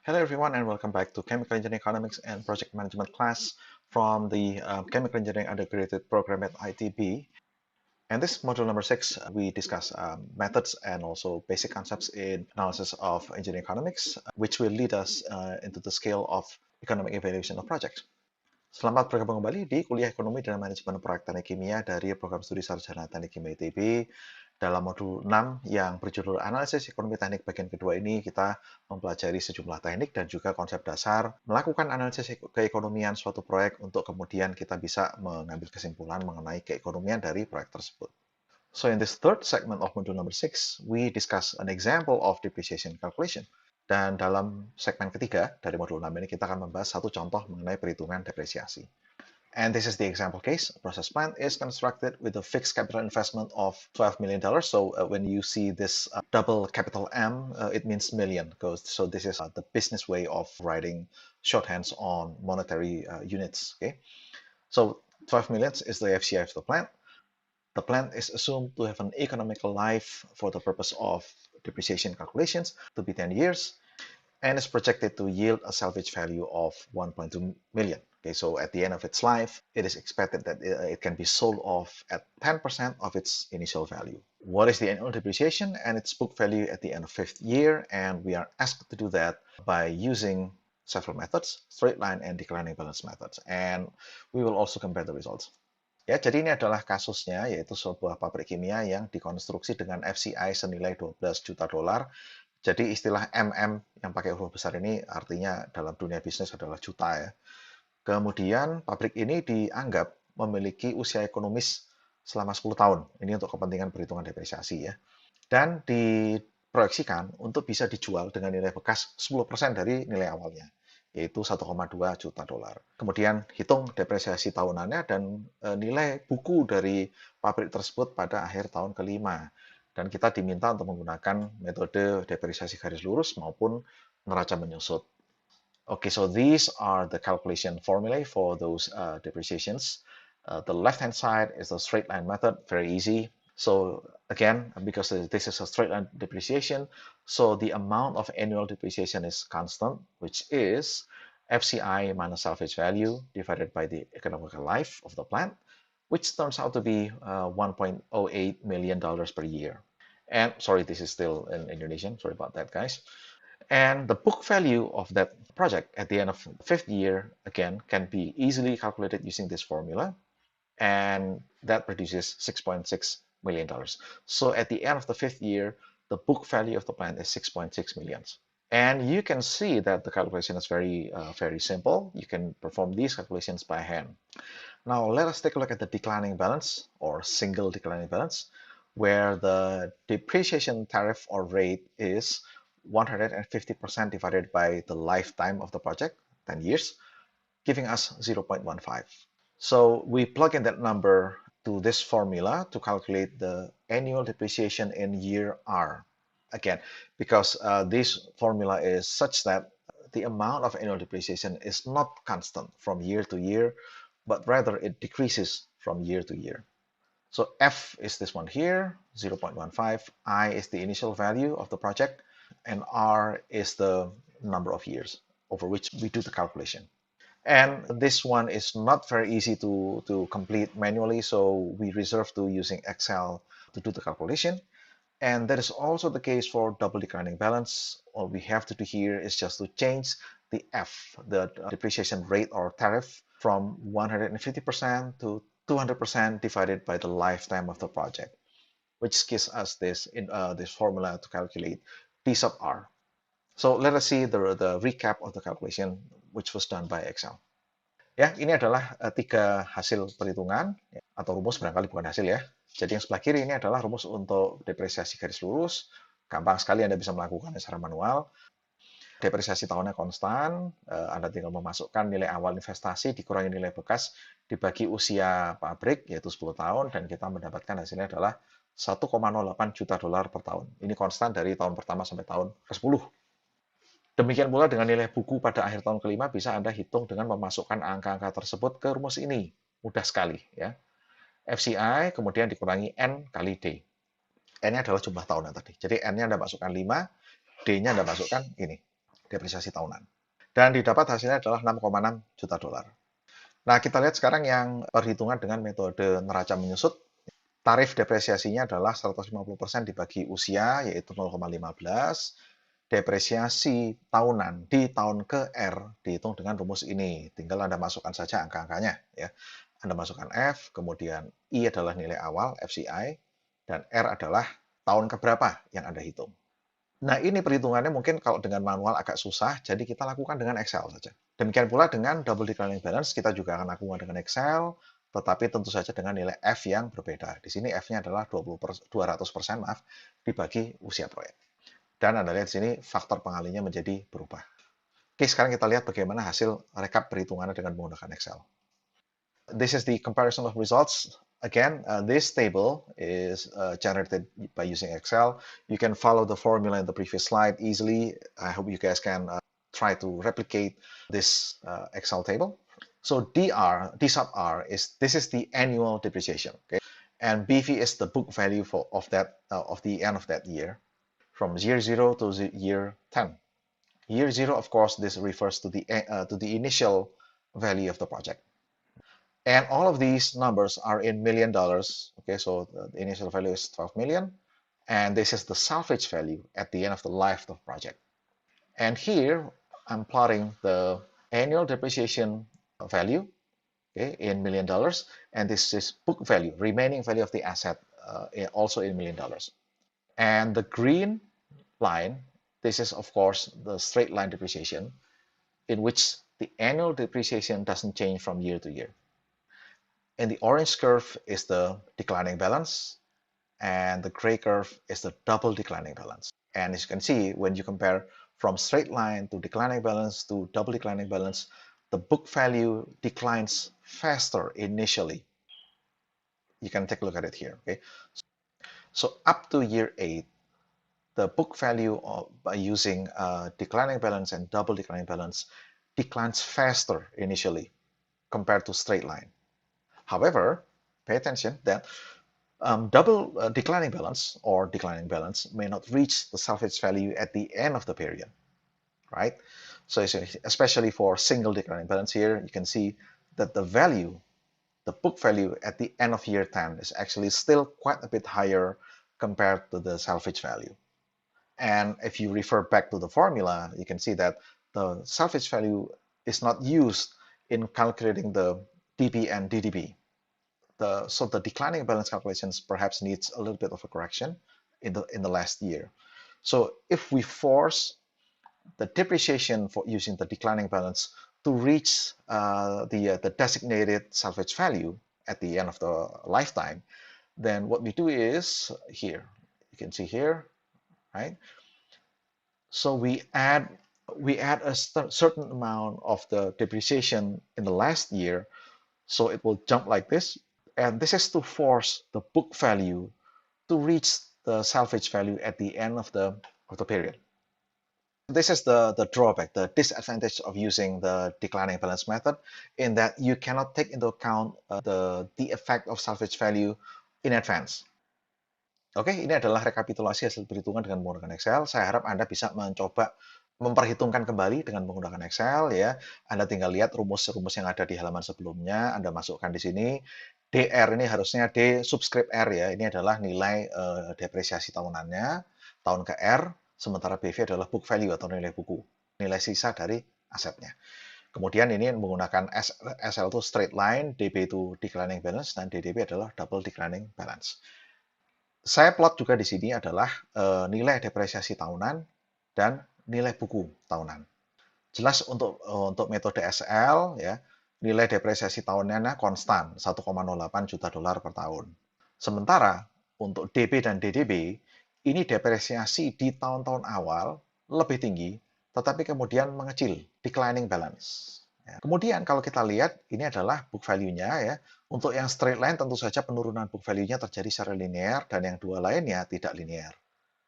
Hello everyone and welcome back to Chemical Engineering Economics and Project Management class from the Chemical Engineering Undergraduate Program at ITB. And this module number 6, we discuss methods and also basic concepts in analysis of engineering economics, which will lead us into the scale of economic evaluation of projects. Selamat bergabung kembali di Kuliah Ekonomi dan Manajemen Proyek Teknik Kimia dari Program Studi Sarjana Teknik Kimia ITB. Dalam modul 6 yang berjudul Analisis Ekonomi Teknik bagian kedua ini, kita mempelajari sejumlah teknik dan juga konsep dasar melakukan analisis keekonomian suatu proyek untuk kemudian kita bisa mengambil kesimpulan mengenai keekonomian dari proyek tersebut. So in this third segment of module number 6, we discuss an example of depreciation calculation. Dan dalam segmen ketiga dari modul 6 ini kita akan membahas satu contoh mengenai perhitungan depresiasi. And this is the example case. A process plant is constructed with a fixed capital investment of $12 million. So when you see this double capital M, it means million. So this is the business way of writing shorthands on monetary units. Okay. So 12 million is the FCI of the plant. The plant is assumed to have an economical life for the purpose of depreciation calculations to be 10 years and is projected to yield a salvage value of 1.2 million. Okay, so at the end of its life, it is expected that it can be sold off at 10% of its initial value. What is the annual depreciation and its book value at the end of fifth year? And we are asked to do that by using several methods, straight line and declining balance methods. And we will also compare the results. Ya, jadi ini adalah kasusnya, yaitu sebuah pabrik kimia yang dikonstruksi dengan FCI senilai 12 juta dolar. Jadi istilah MM yang pakai huruf besar ini artinya dalam dunia bisnis adalah juta ya. Kemudian pabrik ini dianggap memiliki usia ekonomis selama 10 tahun. Ini untuk kepentingan perhitungan depresiasi ya. Dan diproyeksikan untuk bisa dijual dengan nilai bekas 10% dari nilai awalnya, yaitu 1,2 juta dolar. Kemudian hitung depresiasi tahunannya dan nilai buku dari pabrik tersebut pada akhir tahun kelima. Dan kita diminta untuk menggunakan metode depresiasi garis lurus maupun neraca menyusut. Okay, so these are the calculation formulae for those depreciations. The left-hand side is the straight line method, very easy. So again, because this is a straight line depreciation, so the amount of annual depreciation is constant, which is FCI minus salvage value divided by the economical life of the plant, which turns out to be $1.08 million per year. And sorry, this is still in Indonesian. Sorry about that, guys. And the book value of that project at the end of the fifth year, again, can be easily calculated using this formula. And that produces $6.6 million. So at the end of the fifth year, the book value of the plant is 6.6 million. And you can see that the calculation is very simple. You can perform these calculations by hand. Now let us take a look at the declining balance or single declining balance, where the depreciation tariff or rate is 150% divided by the lifetime of the project, 10 years, giving us 0.15. So we plug in that number to this formula to calculate the annual depreciation in year R. Again, because this formula is such that the amount of annual depreciation is not constant from year to year, but rather it decreases from year to year. So F is this one here, 0.15. I is the initial value of the project, and R is the number of years over which we do the calculation. And this one is not very easy to complete manually, so we reserve to using Excel to do the calculation. And that is also the case for double declining balance. All we have to do here is just to change the F, the depreciation rate or tariff, from 150% to 200% divided by the lifetime of the project, which gives us this formula to calculate D sub R. So let us see the recap of the calculation which was done by Excel. Ya, ini adalah tiga hasil perhitungan atau rumus, barangkali bukan hasil ya. Jadi yang sebelah kiri ini adalah rumus untuk depresiasi garis lurus. Gampang sekali Anda bisa melakukannya secara manual. Depresiasi tahunnya konstan, Anda tinggal memasukkan nilai awal investasi dikurangi nilai bekas dibagi usia pabrik, yaitu 10 tahun, dan kita mendapatkan hasilnya adalah 1,08 juta dolar per tahun. Ini konstan dari tahun pertama sampai tahun ke-10. Demikian pula dengan nilai buku pada akhir tahun kelima bisa Anda hitung dengan memasukkan angka-angka tersebut ke rumus ini. Mudah sekali ya. FCI kemudian dikurangi N kali D. N-nya adalah jumlah tahunnya tadi. Jadi N-nya Anda masukkan 5, D-nya Anda masukkan ini. depresiasi tahunan. Dan didapat hasilnya adalah 6,6 juta dolar. Nah, kita lihat sekarang yang perhitungan dengan metode neraca menyusut. Tarif depresiasinya adalah 150% dibagi usia, yaitu 0,15. Depresiasi tahunan di tahun ke R dihitung dengan rumus ini. Tinggal Anda masukkan saja angka-angkanya. Ya. Anda masukkan F, kemudian I adalah nilai awal, FCI, dan R adalah tahun keberapa yang Anda hitung. Nah, ini perhitungannya mungkin kalau dengan manual agak susah, jadi kita lakukan dengan Excel saja. Demikian pula dengan double declining balance, kita juga akan lakukan dengan Excel, tetapi tentu saja dengan nilai F yang berbeda. Di sini F-nya adalah 200% maaf, dibagi usia proyek. Dan Anda lihat di sini faktor pengalinya menjadi berubah. Oke, sekarang kita lihat bagaimana hasil rekap perhitungannya dengan menggunakan Excel. This is the comparison of results. Again, this table is generated by using Excel. You can follow the formula in the previous slide easily. I hope you guys can try to replicate this Excel table. So D sub R this is the annual depreciation, okay? And BV is the book value of the end of that year, from year 0 to year 10. Year 0, of course, this refers to the initial value of the project. And all of these numbers are in $1 million. Okay, so the initial value is 12 million. And this is the salvage value at the end of the life of the project. And here, I'm plotting the annual depreciation value, okay, in $1 million. And this is book value, remaining value of the asset, also in $1 million. And the green line, this is, of course, the straight line depreciation, in which the annual depreciation doesn't change from year to year. And the orange curve is the declining balance, and the gray curve is the double declining balance. And as you can see, when you compare from straight line to declining balance to double declining balance, the book value declines faster initially. You can take a look at it here. Okay, so up to year 8, the book value by using declining balance and double declining balance declines faster initially compared to straight line. However, pay attention that double declining balance or declining balance may not reach the salvage value at the end of the period, right? So especially for single declining balance here, you can see that the value, the book value at the end of year 10 is actually still quite a bit higher compared to the salvage value. And if you refer back to the formula, you can see that the salvage value is not used in calculating the DB and DDB. So the declining balance calculations perhaps needs a little bit of a correction in the last year. So if we force the depreciation for using the declining balance to reach the designated salvage value at the end of the lifetime, then what we do is here, you can see here, right? So we add a certain amount of the depreciation in the last year, so it will jump like this. And this is to force the book value to reach the salvage value at the end of the period. This is the drawback, the disadvantage of using the declining balance method, in that you cannot take into account the effect of salvage value in advance. Oke, ini adalah rekapitulasi hasil perhitungan dengan menggunakan Excel. Saya harap Anda bisa mencoba memperhitungkan kembali dengan menggunakan Excel, ya. Anda tinggal lihat rumus-rumus yang ada di halaman sebelumnya, Anda masukkan di sini. DR ini harusnya D subscript R, ya. Ini adalah nilai depresiasi tahunannya, tahun ke R, sementara BV adalah book value atau nilai buku, nilai sisa dari asetnya. Kemudian ini menggunakan SL itu straight line, DB itu declining balance, dan DDB adalah double declining balance. Saya plot juga di sini adalah nilai depresiasi tahunan dan nilai buku tahunan. Jelas untuk metode SL, ya, nilai depresiasi tahunannya konstan 1,08 juta dolar per tahun. Sementara untuk DB dan DDB, ini depresiasi di tahun-tahun awal lebih tinggi, tetapi kemudian mengecil, declining balance. Ya. Kemudian kalau kita lihat, ini adalah book value-nya, ya. Untuk yang straight line tentu saja penurunan book value-nya terjadi secara linear, dan yang dua lainnya tidak linear.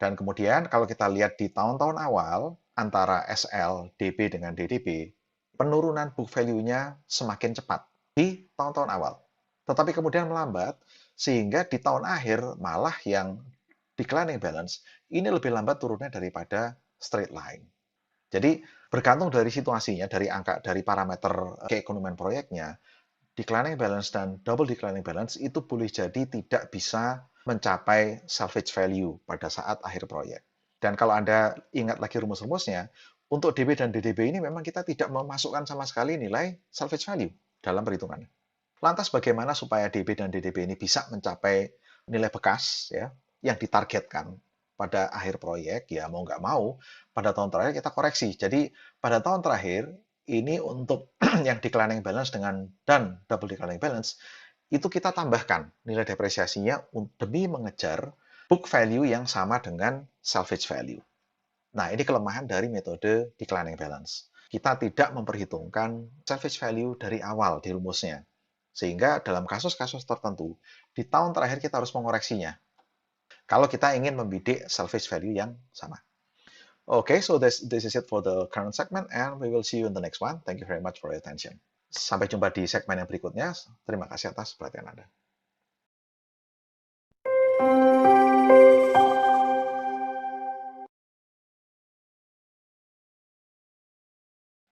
Dan kemudian kalau kita lihat di tahun-tahun awal, antara SL, DB dengan DDB, penurunan book value-nya semakin cepat di tahun-tahun awal. Tetapi kemudian melambat, sehingga di tahun akhir malah yang declining balance ini lebih lambat turunnya daripada straight line. Jadi bergantung dari situasinya, dari angka, dari parameter keekonomian proyeknya, declining balance dan double declining balance itu boleh jadi tidak bisa mencapai salvage value pada saat akhir proyek. Dan kalau Anda ingat lagi rumus-rumusnya, untuk DB dan DDB ini memang kita tidak memasukkan sama sekali nilai salvage value dalam perhitungannya. Lantas bagaimana supaya DB dan DDB ini bisa mencapai nilai bekas ya yang ditargetkan pada akhir proyek? Ya mau nggak mau pada tahun terakhir kita koreksi. Jadi pada tahun terakhir ini untuk yang declining balance dan double declining balance itu kita tambahkan nilai depresiasinya demi mengejar book value yang sama dengan salvage value. Nah, ini kelemahan dari metode declining balance. Kita tidak memperhitungkan salvage value dari awal di rumusnya. Sehingga dalam kasus-kasus tertentu, di tahun terakhir kita harus mengoreksinya. Kalau kita ingin membidik salvage value yang sama. Okay, so this is it for the current segment and we will see you in the next one. Thank you very much for your attention. Sampai jumpa di segmen yang berikutnya. Terima kasih atas perhatian Anda.